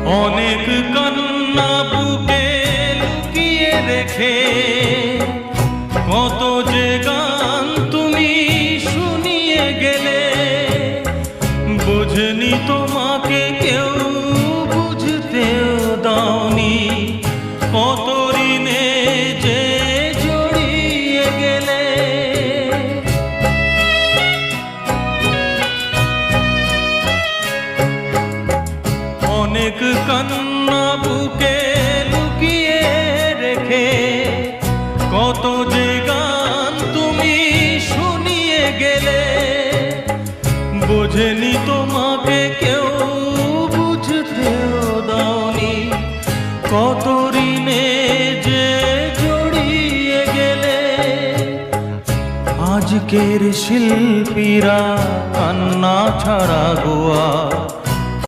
অনেক কান্না বুকে লুকিয়ে রেখে কত যে গান তুমি শুনিয়ে গেলে, বুঝনি তোমাকে কেউ বুঝতেও দাওনি, কত ঋণে যে জড়িয়ে গেলে। অনেক কান্না বুকে লুকিয়ে রেখে কত যে গান তুমি শুনিয়ে গেলে, বোঝেনি তোমাকে কেউ বুঝতেও দাওনি, কত ঋণে যে জড়িয়ে গেলে। আজকের শিল্পীরা কান্না ছাড়া গোয়া